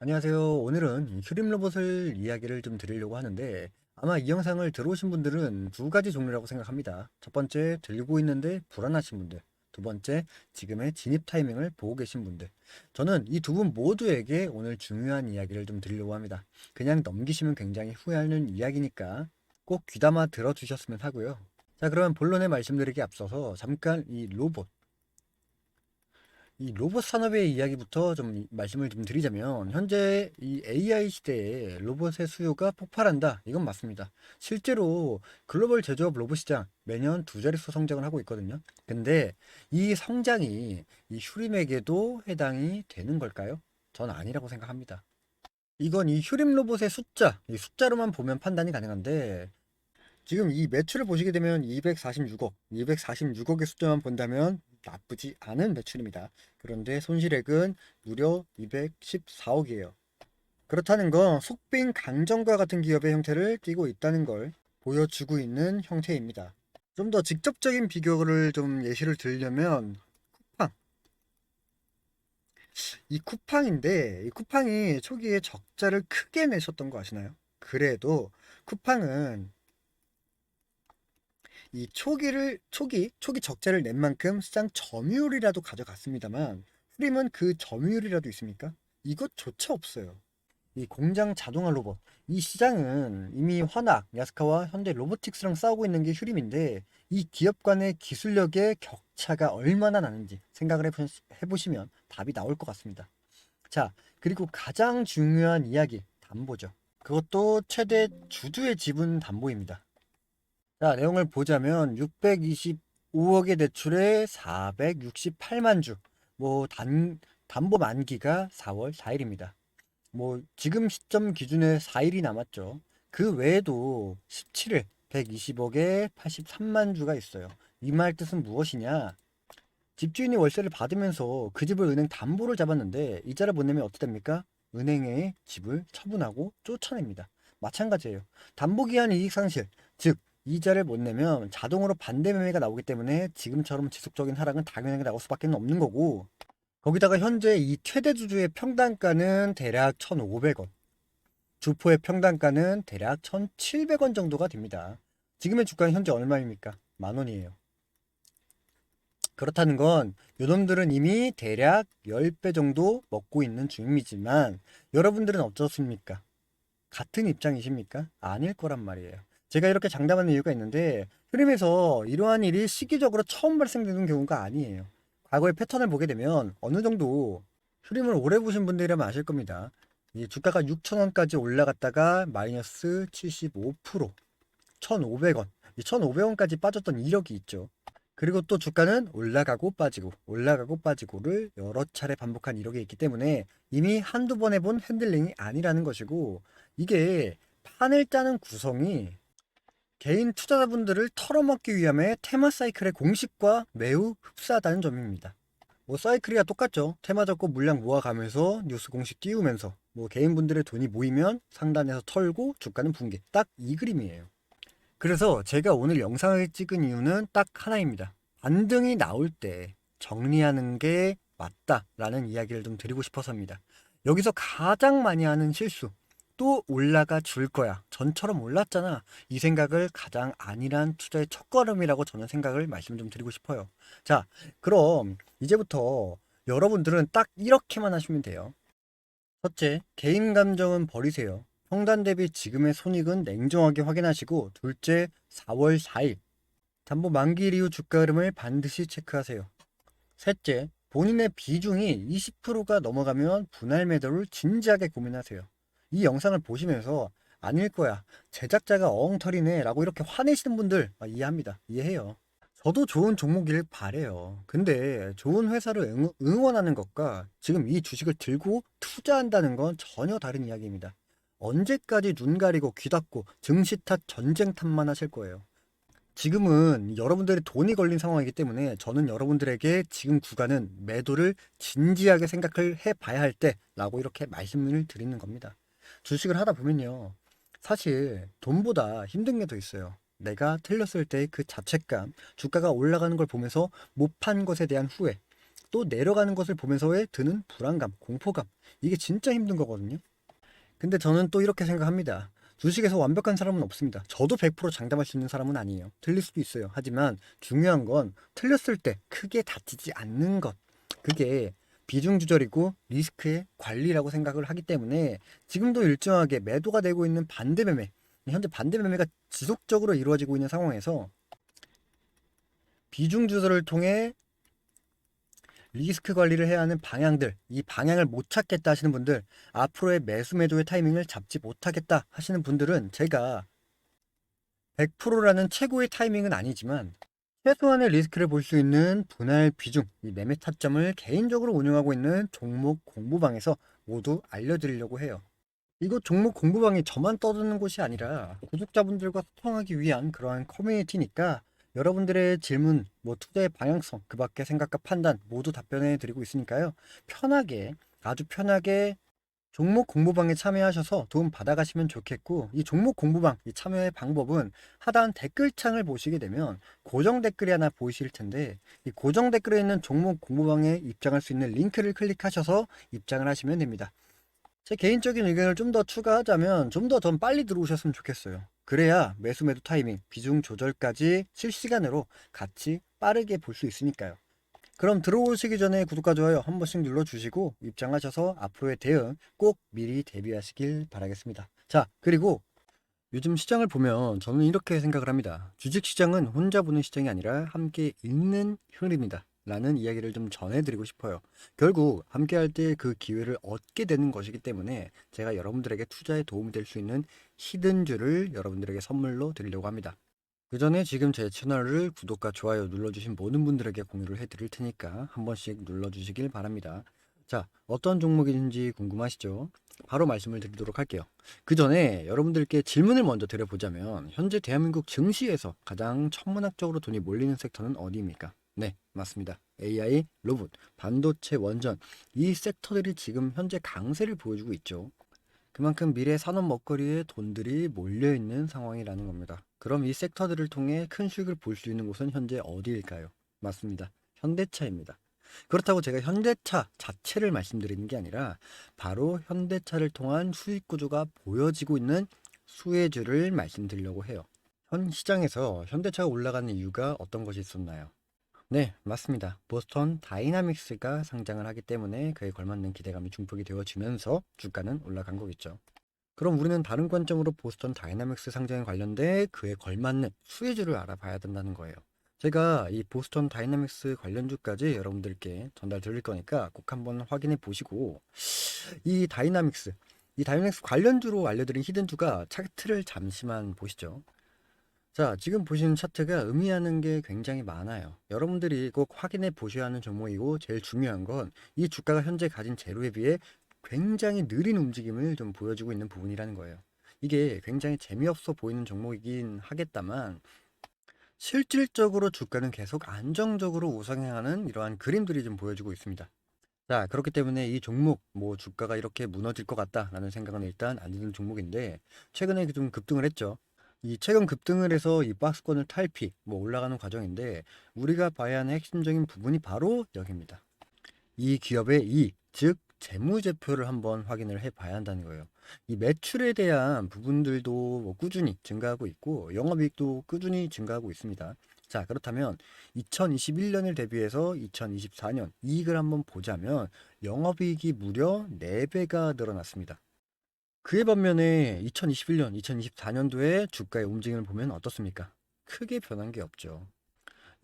안녕하세요. 오늘은 이 휴림 로봇을 이야기를 좀 드리려고 하는데 아마 이 영상을 들어오신 분들은 두 가지 종류라고 생각합니다. 첫 번째, 들고 있는데 불안하신 분들. 두 번째, 지금의 진입 타이밍을 보고 계신 분들. 저는 이 두 분 모두에게 오늘 중요한 이야기를 좀 드리려고 합니다. 그냥 넘기시면 굉장히 후회하는 이야기니까 꼭 귀담아 들어주셨으면 하고요. 자, 그러면 본론에 말씀드리기 앞서서 잠깐 이 로봇 산업의 이야기부터 좀 말씀을 좀 드리자면 현재 이 AI 시대에 로봇의 수요가 폭발한다. 이건 맞습니다. 실제로 글로벌 제조업 로봇 시장 매년 두 자릿수 성장을 하고 있거든요. 근데 이 성장이 이 휴림에게도 해당이 되는 걸까요? 전 아니라고 생각합니다. 이건 이 휴림 로봇의 숫자, 이 숫자로만 보면 판단이 가능한데 지금 이 매출을 보시게 되면 246억의 숫자만 본다면 나쁘지 않은 매출입니다. 그런데 손실액은 무려 214억이에요. 그렇다는 건 속빈 강정과 같은 기업의 형태를 띠고 있다는 걸 보여주고 있는 형태입니다. 좀 더 직접적인 비교를 좀 예시를 들려면 쿠팡. 이 쿠팡인데 이 쿠팡이 초기에 적자를 크게 내셨던 거 아시나요? 그래도 쿠팡은 이 초기 적자를 낸 만큼 시장 점유율이라도 가져갔습니다만 프림은 그 점유율이라도 있습니까? 이것조차 없어요. 이 공장 자동화 로봇 이 시장은 이미 화낙, 야스카와 현대 로보틱스랑 싸우고 있는 게 휴림인데 이 기업 간의 기술력의 격차가 얼마나 나는지 생각을 해보시면 답이 나올 것 같습니다. 자, 그리고 가장 중요한 이야기 담보죠. 그것도 최대 주주의 지분 담보입니다. 자, 내용을 보자면 625억의 대출에 468만 주. 담보 만기가 4월 4일입니다. 지금 시점 기준에 4일이 남았죠. 그 외에도 17일 120억에 83만 주가 있어요. 이 말 뜻은 무엇이냐? 집주인이 월세를 받으면서 그 집을 은행 담보를 잡았는데 이자를 못 내면 어떻게 됩니까? 은행에 집을 처분하고 쫓아냅니다. 마찬가지예요. 담보기한 이익 상실, 즉 이자를 못 내면 자동으로 반대 매매가 나오기 때문에 지금처럼 지속적인 하락은 당연하게 나올 수밖에 없는 거고 거기다가 현재 이 최대 주주의 평단가는 대략 1,500원, 주포의 평단가는 대략 1,700원 정도가 됩니다. 지금의 주가는 현재 얼마입니까? 만 원이에요. 그렇다는 건 요놈들은 이미 대략 10배 정도 먹고 있는 중이지만 여러분들은 어떻습니까? 같은 입장이십니까? 아닐 거란 말이에요. 제가 이렇게 장담하는 이유가 있는데 흐름에서 이러한 일이 시기적으로 처음 발생되는 경우가 아니에요. 과거의 패턴을 보게 되면 어느 정도 흐름을 오래 보신 분들이라면 아실 겁니다. 이 주가가 6,000원까지 올라갔다가 마이너스 75%, 1,500원, 1,500원까지 빠졌던 이력이 있죠. 그리고 또 주가는 올라가고 빠지고 올라가고 빠지고를 여러 차례 반복한 이력이 있기 때문에 이미 한두 번 해본 핸들링이 아니라는 것이고 이게 판을 짜는 구성이 개인 투자자분들을 털어먹기 위함의 테마 사이클의 공식과 매우 흡사하다는 점입니다. 사이클이야 똑같죠. 테마 잡고 물량 모아가면서 뉴스 공식 띄우면서 개인분들의 돈이 모이면 상단에서 털고 주가는 붕괴. 딱 이 그림이에요. 그래서 제가 오늘 영상을 찍은 이유는 딱 하나입니다. 반등이 나올 때 정리하는 게 맞다라는 이야기를 좀 드리고 싶어서입니다. 여기서 가장 많이 하는 실수. 또 올라가 줄 거야. 전처럼 올랐잖아. 이 생각을 가장 안일한 투자의 첫걸음이라고 저는 생각을 말씀 좀 드리고 싶어요. 자, 그럼 이제부터 여러분들은 딱 이렇게만 하시면 돼요. 첫째, 개인 감정은 버리세요. 평단 대비 지금의 손익은 냉정하게 확인하시고, 둘째, 4월 4일 담보 만기일 이후 주가 흐름을 반드시 체크하세요. 셋째, 본인의 비중이 20%가 넘어가면 분할 매도를 진지하게 고민하세요. 이 영상을 보시면서 아닐 거야, 제작자가 엉터리네 라고 이렇게 화내시는 분들 이해합니다. 이해해요. 저도 좋은 종목이길 바래요. 근데 좋은 회사를 응원하는 것과 지금 이 주식을 들고 투자한다는 건 전혀 다른 이야기입니다. 언제까지 눈 가리고 귀 닫고 증시 탓 전쟁 탓만 하실 거예요. 지금은 여러분들의 돈이 걸린 상황이기 때문에 저는 여러분들에게 지금 구간은 매도를 진지하게 생각을 해봐야 할 때라고 이렇게 말씀을 드리는 겁니다. 주식을 하다 보면요. 사실 돈보다 힘든 게 더 있어요. 내가 틀렸을 때 그 자책감, 주가가 올라가는 걸 보면서 못 판 것에 대한 후회, 또 내려가는 것을 보면서의 드는 불안감, 공포감. 이게 진짜 힘든 거거든요. 근데 저는 또 이렇게 생각합니다. 주식에서 완벽한 사람은 없습니다. 저도 100% 장담할 수 있는 사람은 아니에요. 틀릴 수도 있어요. 하지만 중요한 건 틀렸을 때 크게 다치지 않는 것. 그게 비중 조절이고 리스크의 관리라고 생각을 하기 때문에 지금도 일정하게 매도가 되고 있는 반대 매매, 현재 반대 매매가 지속적으로 이루어지고 있는 상황에서 비중 조절을 통해 리스크 관리를 해야 하는 방향들, 이 방향을 못 찾겠다 하시는 분들, 앞으로의 매수 매도의 타이밍을 잡지 못하겠다 하시는 분들은 제가 100%라는 최고의 타이밍은 아니지만 최소한의 리스크를 볼 수 있는 분할 비중, 이 매매 타점을 개인적으로 운영하고 있는 종목 공부방에서 모두 알려드리려고 해요. 이거 종목 공부방이 저만 떠드는 곳이 아니라 구독자분들과 소통하기 위한 그러한 커뮤니티니까 여러분들의 질문, 뭐 투자의 방향성, 그 밖의 생각과 판단 모두 답변해 드리고 있으니까요. 편하게, 아주 편하게 종목 공부방에 참여하셔서 도움 받아가시면 좋겠고, 이 종목 공부방 이 참여의 방법은 하단 댓글창을 보시게 되면 고정 댓글이 하나 보이실 텐데, 이 고정 댓글에 있는 종목 공부방에 입장할 수 있는 링크를 클릭하셔서 입장을 하시면 됩니다. 제 개인적인 의견을 좀 더 추가하자면 좀 더 빨리 들어오셨으면 좋겠어요. 그래야 매수 매도 타이밍, 비중 조절까지 실시간으로 같이 빠르게 볼 수 있으니까요. 그럼 들어오시기 전에 구독과 좋아요 한 번씩 눌러주시고 입장하셔서 앞으로의 대응 꼭 미리 대비하시길 바라겠습니다. 자, 그리고 요즘 시장을 보면 저는 이렇게 생각을 합니다. 주식시장은 혼자 보는 시장이 아니라 함께 읽는 흐름이다 라는 이야기를 좀 전해드리고 싶어요. 결국 함께 할 때 그 기회를 얻게 되는 것이기 때문에 제가 여러분들에게 투자에 도움이 될 수 있는 히든줄을 여러분들에게 선물로 드리려고 합니다. 그 전에 지금 제 채널을 구독과 좋아요 눌러주신 모든 분들에게 공유를 해드릴 테니까 한 번씩 눌러주시길 바랍니다. 자, 어떤 종목인지 궁금하시죠? 바로 말씀을 드리도록 할게요. 그 전에 여러분들께 질문을 먼저 드려보자면 현재 대한민국 증시에서 가장 천문학적으로 돈이 몰리는 섹터는 어디입니까? 네, 맞습니다. AI, 로봇, 반도체, 원전 이 섹터들이 지금 현재 강세를 보여주고 있죠. 그만큼 미래 산업 먹거리에 돈들이 몰려있는 상황이라는 겁니다. 그럼 이 섹터들을 통해 큰 수익을 볼 수 있는 곳은 현재 어디일까요? 맞습니다. 현대차입니다. 그렇다고 제가 현대차 자체를 말씀드리는 게 아니라 바로 현대차를 통한 수익 구조가 보여지고 있는 수혜주를 말씀드리려고 해요. 현 시장에서 현대차가 올라가는 이유가 어떤 것이 있었나요? 네, 맞습니다. 보스턴 다이나믹스가 상장을 하기 때문에 그에 걸맞는 기대감이 중폭이 되어지면서 주가는 올라간 거겠죠. 그럼 우리는 다른 관점으로 보스턴 다이나믹스 상장에 관련돼 그에 걸맞는 수혜주를 알아봐야 된다는 거예요. 제가 이 보스턴 다이나믹스 관련주까지 여러분들께 전달 드릴 거니까 꼭 한번 확인해 보시고 이 다이나믹스 관련주로 알려드린 히든주가 차트를 잠시만 보시죠. 자, 지금 보시는 차트가 의미하는 게 굉장히 많아요. 여러분들이 꼭 확인해 보셔야 하는 종목이고 제일 중요한 건 이 주가가 현재 가진 재료에 비해 굉장히 느린 움직임을 좀 보여주고 있는 부분이라는 거예요. 이게 굉장히 재미없어 보이는 종목이긴 하겠다만 실질적으로 주가는 계속 안정적으로 우상향하는 이러한 그림들이 좀 보여주고 있습니다. 자, 그렇기 때문에 이 종목 뭐 주가가 이렇게 무너질 것 같다라는 생각은 일단 안 드는 종목인데 최근에 좀 급등을 했죠. 이 최근 급등을 해서 이 박스권을 탈피 뭐 올라가는 과정인데 우리가 봐야 하는 핵심적인 부분이 바로 여기입니다. 이 기업의 이익, 즉 재무제표를 한번 확인을 해 봐야 한다는 거예요. 이 매출에 대한 부분들도 뭐 꾸준히 증가하고 있고 영업이익도 꾸준히 증가하고 있습니다. 자, 그렇다면 2021년을 대비해서 2024년 이익을 한번 보자면 영업이익이 무려 4배가 늘어났습니다. 그에 반면에 2021년, 2024년도에 주가의 움직임을 보면 어떻습니까? 크게 변한 게 없죠.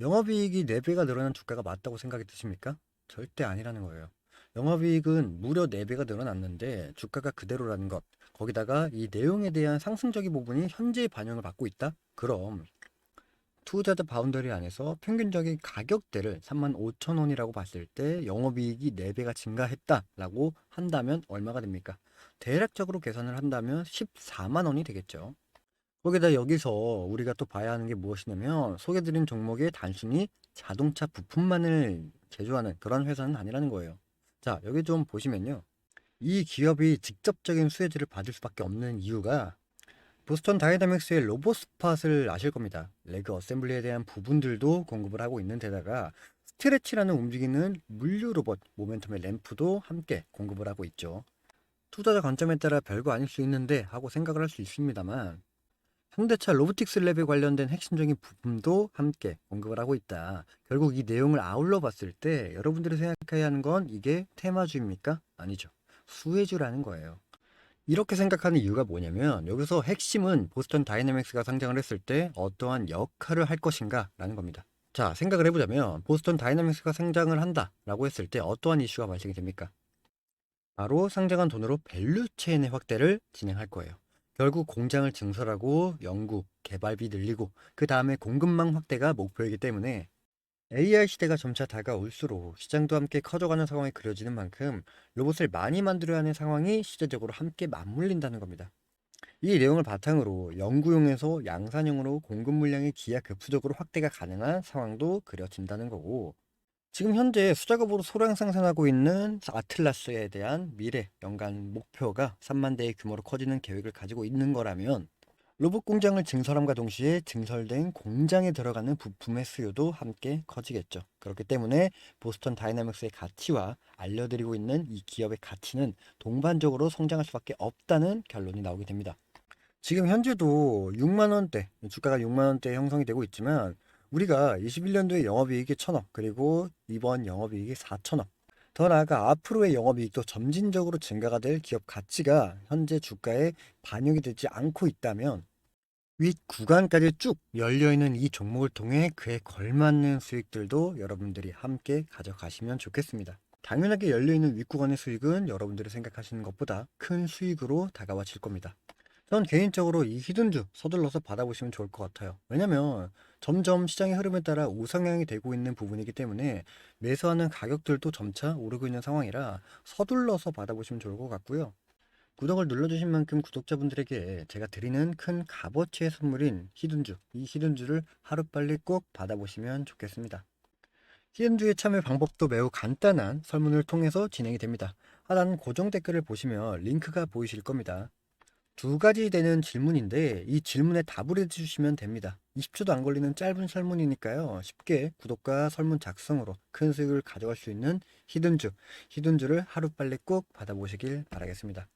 영업이익이 4배가 늘어난 주가가 맞다고 생각이 드십니까? 절대 아니라는 거예요. 영업이익은 무려 4배가 늘어났는데 주가가 그대로라는 것. 거기다가 이 내용에 대한 상승적인 부분이 현재 반영을 받고 있다? 그럼 투자자 바운더리 안에서 평균적인 가격대를 35,000원이라고 봤을 때 영업이익이 4배가 증가했다라고 한다면 얼마가 됩니까? 대략적으로 계산을 한다면 14만 원이 되겠죠. 거기다 여기서 우리가 또 봐야 하는 게 무엇이냐면 소개드린 종목에 단순히 자동차 부품만을 제조하는 그런 회사는 아니라는 거예요. 자, 여기 좀 보시면요. 이 기업이 직접적인 수혜주를 받을 수밖에 없는 이유가 보스턴 다이나믹스의 로봇 스팟을 아실 겁니다. 레그 어셈블리에 대한 부분들도 공급을 하고 있는 데다가 스트레치라는 움직이는 물류 로봇 모멘텀의 램프도 함께 공급을 하고 있죠. 투자자 관점에 따라 별거 아닐 수 있는데 하고 생각을 할 수 있습니다만, 현대차 로보틱스 랩에 관련된 핵심적인 부품도 함께 공급을 하고 있다. 결국 이 내용을 아울러 봤을 때 여러분들이 생각해야 하는 건 이게 테마주입니까? 아니죠. 수혜주라는 거예요. 이렇게 생각하는 이유가 뭐냐면, 여기서 핵심은 보스턴 다이내믹스가 상장을 했을 때 어떠한 역할을 할 것인가 라는 겁니다. 자, 생각을 해보자면 보스턴 다이내믹스가 상장을 한다 라고 했을 때 어떠한 이슈가 발생이 됩니까? 바로 상장한 돈으로 밸류체인의 확대를 진행할 거예요. 결국 공장을 증설하고 연구, 개발비 늘리고 그 다음에 공급망 확대가 목표이기 때문에 AI 시대가 점차 다가올수록 시장도 함께 커져가는 상황이 그려지는 만큼 로봇을 많이 만들어야 하는 상황이 시대적으로 함께 맞물린다는 겁니다. 이 내용을 바탕으로 연구용에서 양산형으로 공급 물량이 기하급수적으로 확대가 가능한 상황도 그려진다는 거고, 지금 현재 수작업으로 소량 생산하고 있는 아틀라스에 대한 미래 연간 목표가 3만 대의 규모로 커지는 계획을 가지고 있는 거라면, 로봇 공장을 증설함과 동시에 증설된 공장에 들어가는 부품의 수요도 함께 커지겠죠. 그렇기 때문에 보스턴 다이나믹스의 가치와 알려드리고 있는 이 기업의 가치는 동반적으로 성장할 수밖에 없다는 결론이 나오게 됩니다. 지금 현재도 6만 원대, 주가가 6만 원대에 형성이 되고 있지만, 우리가 21년도에 영업이익이 1,000억, 그리고 이번 영업이익이 4,000억. 더 나아가 앞으로의 영업이익도 점진적으로 증가가 될 기업 가치가 현재 주가에 반영이 되지 않고 있다면, 윗 구간까지 쭉 열려있는 이 종목을 통해 그에 걸맞는 수익들도 여러분들이 함께 가져가시면 좋겠습니다. 당연하게 열려있는 윗구간의 수익은 여러분들이 생각하시는 것보다 큰 수익으로 다가와질 겁니다. 전 개인적으로 이 히든주 서둘러서 받아보시면 좋을 것 같아요. 왜냐면 점점 시장의 흐름에 따라 우상향이 되고 있는 부분이기 때문에 매수하는 가격들도 점차 오르고 있는 상황이라 서둘러서 받아보시면 좋을 것 같고요. 구독을 눌러주신 만큼 구독자분들에게 제가 드리는 큰 값어치의 선물인 히든주, 이 히든주를 하루빨리 꼭 받아보시면 좋겠습니다. 히든주의 참여 방법도 매우 간단한 설문을 통해서 진행이 됩니다. 하단 고정 댓글을 보시면 링크가 보이실 겁니다. 두 가지 되는 질문인데 이 질문에 답을 해주시면 됩니다. 20초도 안 걸리는 짧은 설문이니까요. 쉽게 구독과 설문 작성으로 큰 수익을 가져갈 수 있는 히든주를 하루빨리 꼭 받아보시길 바라겠습니다.